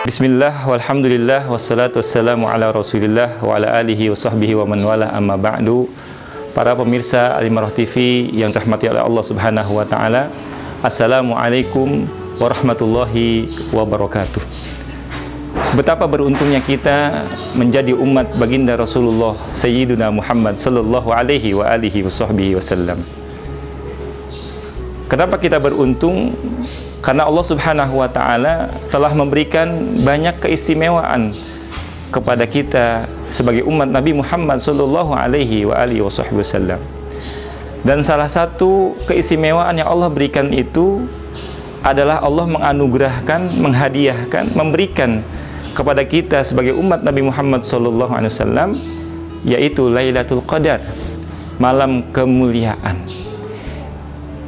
Bismillah, walhamdulillah, wassalatu wassalamu ala rasulillah wa ala alihi wa sahbihi wa man wala amma ba'du. Para pemirsa Al-Imarah TV yang dirahmati oleh Allah Subhanahu wa Ta'ala, Assalamualaikum warahmatullahi wabarakatuh. Betapa beruntungnya kita menjadi umat baginda Rasulullah Sayyiduna Muhammad sallallahu alaihi wa alihi wa sahbihi wasallam. Kenapa kita beruntung? Karena Allah Subhanahu wa Ta'ala telah memberikan banyak keistimewaan kepada kita sebagai umat Nabi Muhammad sallallahu alaihi wa alihi wasallam. Dan salah satu keistimewaan yang Allah berikan itu adalah Allah menganugerahkan, menghadiahkan, memberikan kepada kita sebagai umat Nabi Muhammad sallallahu alaihi wasallam, yaitu Lailatul Qadar, malam kemuliaan.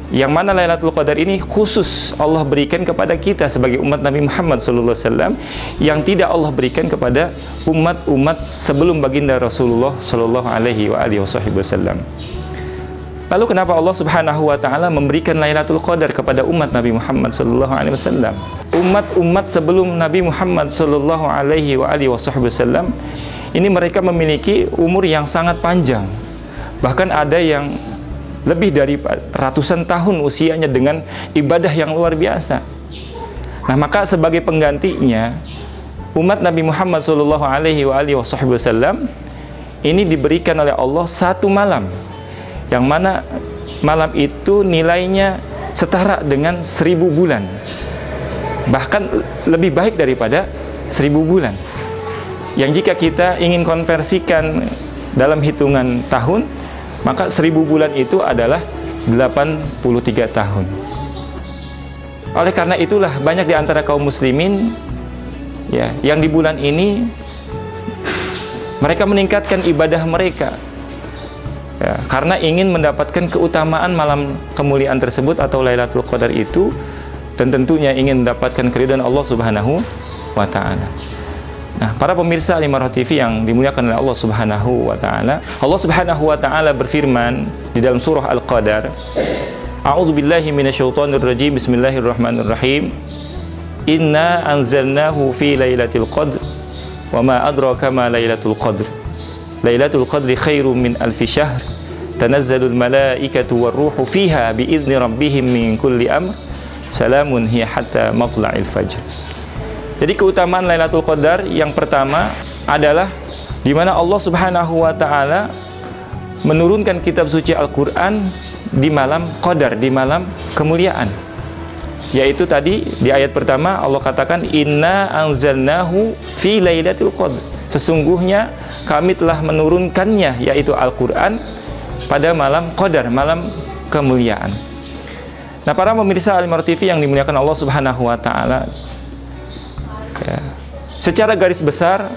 Yang mana Lailatul Qadar ini khusus Allah berikan kepada kita sebagai umat Nabi Muhammad SAW, yang tidak Allah berikan kepada umat-umat sebelum baginda Rasulullah Sallallahu Alaihi Wasallam. Lalu kenapa Allah Subhanahu Wa Taala memberikan Lailatul Qadar kepada umat Nabi Muhammad Sallallahu Alaihi Wasallam? Umat-umat sebelum Nabi Muhammad Sallallahu Alaihi Wasallam ini mereka memiliki umur yang sangat panjang, bahkan ada yang lebih dari ratusan tahun usianya dengan ibadah yang luar biasa. Nah, maka sebagai penggantinya umat Nabi Muhammad sallallahu alaihi wasallam ini diberikan oleh Allah satu malam, yang mana malam itu nilainya setara dengan 1000 bulan, bahkan lebih baik daripada 1000 bulan. Yang jika kita ingin konversikan dalam hitungan tahun, maka 1000 bulan itu adalah 83 tahun. Oleh karena itulah banyak di antara kaum muslimin ya, yang di bulan ini mereka meningkatkan ibadah mereka ya, karena ingin mendapatkan keutamaan malam kemuliaan tersebut atau Lailatul Qadar itu, dan tentunya ingin mendapatkan keridhaan Allah Subhanahu wa Ta'ala. Nah, para pemirsa Al-Imarah TV yang dimuliakan oleh Allah Subhanahu wa Ta'ala, Allah Subhanahu wa Ta'ala berfirman di dalam surah Al-Qadar, A'udzubillahi minasyaitonir rajim, bismillahirrahmanirrahim. Inna anzalnahu fi lailatul qadr wa ma adraka ma lailatul qadr. Lailatul qadri khairum min alfi syahr. Tanazzalul malaikatu warruhu fiha biizni rabbihim min kulli amr. Salamun hiya hatta matla'il fajr. Jadi keutamaan Lailatul Qadar yang pertama adalah di mana Allah Subhanahu wa Ta'ala menurunkan kitab suci Al-Qur'an di malam Qadar, di malam kemuliaan. Yaitu tadi di ayat pertama Allah katakan inna anzalnahu fi lailatul qadr. Sesungguhnya kami telah menurunkannya, yaitu Al-Qur'an, pada malam Qadar, malam kemuliaan. Nah, para pemirsa Al-Imarah TV yang dimuliakan Allah Subhanahu wa Ta'ala, ya, secara garis besar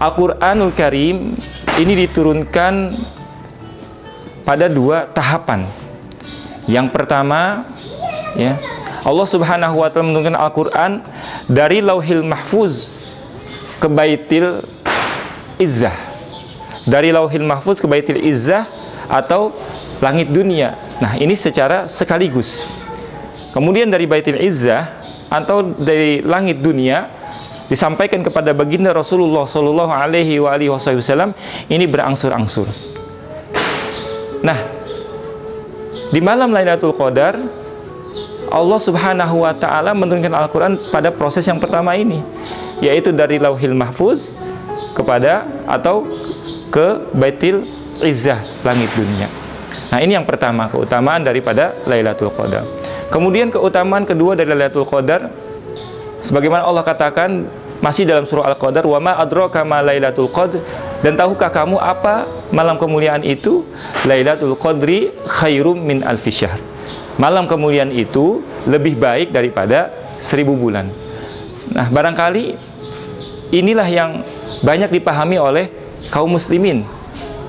Al-Quranul Karim ini diturunkan pada dua tahapan. Yang pertama ya, Allah Subhanahu wa Ta'ala menurunkan Al-Quran dari Lauhil Mahfuz ke Baitil Izzah, dari Lauhil Mahfuz ke Baitil Izzah atau langit dunia. Nah, ini secara sekaligus. Kemudian dari Baitil Izzah atau dari langit dunia disampaikan kepada baginda Rasulullah Sallallahu Alaihi Wasallam ini berangsur-angsur. Nah, di malam Lailatul Qadar Allah Subhanahu wa Ta'ala menurunkan Al-Quran pada proses yang pertama ini, yaitu dari Lauhil Mahfuz kepada atau ke Baitil Izzah, langit dunia. Nah, ini yang pertama, keutamaan daripada Lailatul Qadar. Kemudian keutamaan kedua dari Lailatul Qadar, sebagaimana Allah katakan masih dalam surah Al-Qadar, wa ma adraka ma Lailatul Qadr, dan tahukah kamu apa malam kemuliaan itu? Lailatul Qadri khairum min alfi syahr. Malam kemuliaan itu lebih baik daripada 1000 bulan. Nah, barangkali inilah yang banyak dipahami oleh kaum muslimin,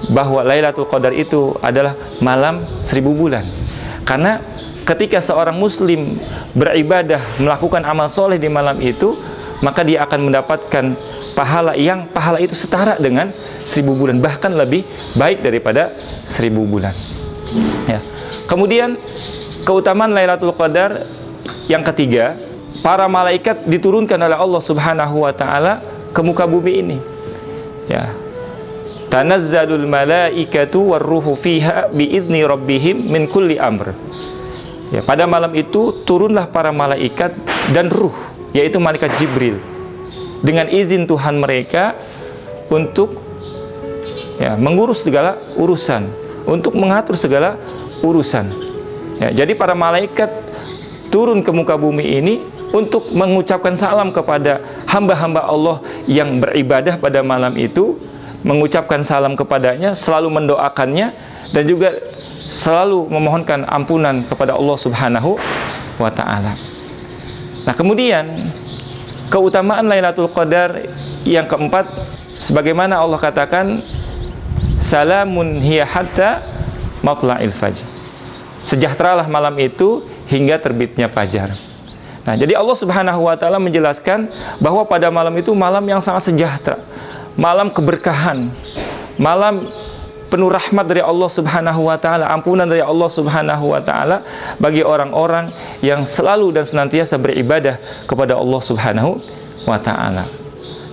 bahwa Lailatul Qadar itu adalah malam 1000 bulan. Karena ketika seorang muslim beribadah, melakukan amal soleh di malam itu, maka dia akan mendapatkan pahala yang pahala itu setara dengan 1000 bulan, bahkan lebih baik daripada 1000 bulan. Ya. Kemudian keutamaan Lailatul Qadar yang ketiga, para malaikat diturunkan oleh Allah Subhanahu wa taala ke muka bumi ini. Ya. Tanazzalul malaikatu warruhu fiha biizni rabbihim min kulli amr. Ya, pada malam itu turunlah para malaikat dan ruh, yaitu malaikat Jibril, dengan izin Tuhan mereka untuk mengurus segala urusan, untuk mengatur segala urusan. Ya, jadi para malaikat turun ke muka bumi ini untuk mengucapkan salam kepada hamba-hamba Allah yang beribadah pada malam itu, mengucapkan salam kepadanya, selalu mendoakannya, dan juga selalu memohonkan ampunan kepada Allah Subhanahu wa ta'ala. Nah, kemudian keutamaan Lailatul Qadar yang keempat, sebagaimana Allah katakan, salamun hiya hatta matla'il fajr. Sejahteralah malam itu hingga terbitnya fajar. Nah, jadi Allah Subhanahu wa ta'ala menjelaskan bahwa pada malam itu malam yang sangat sejahtera, malam keberkahan, malam penuh rahmat dari Allah Subhanahu wa ta'ala, ampunan dari Allah Subhanahu wa ta'ala bagi orang-orang yang selalu dan senantiasa beribadah kepada Allah Subhanahu wa ta'ala.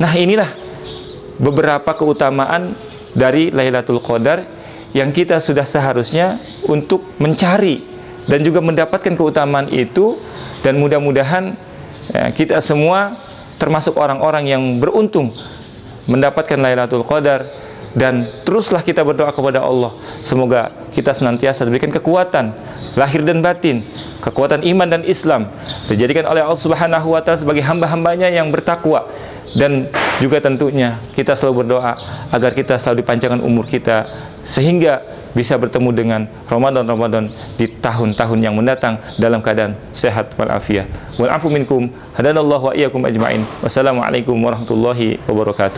Nah, inilah beberapa keutamaan dari Lailatul Qadar yang kita sudah seharusnya untuk mencari dan juga mendapatkan keutamaan itu, dan mudah-mudahan kita semua termasuk orang-orang yang beruntung mendapatkan Lailatul Qadar. Dan teruslah kita berdoa kepada Allah, semoga kita senantiasa diberikan kekuatan lahir dan batin, kekuatan iman dan Islam, dijadikan oleh Allah Subhanahu wa ta'ala sebagai hamba-hambanya yang bertakwa. Dan juga tentunya kita selalu berdoa agar kita selalu dipanjangkan umur kita, sehingga bisa bertemu dengan Ramadan-Ramadan di tahun-tahun yang mendatang dalam keadaan sehat walafiat. Wal afu minkum, hadanallahu wa iyyakum ajma'in. Wassalamualaikum warahmatullahi wabarakatuh.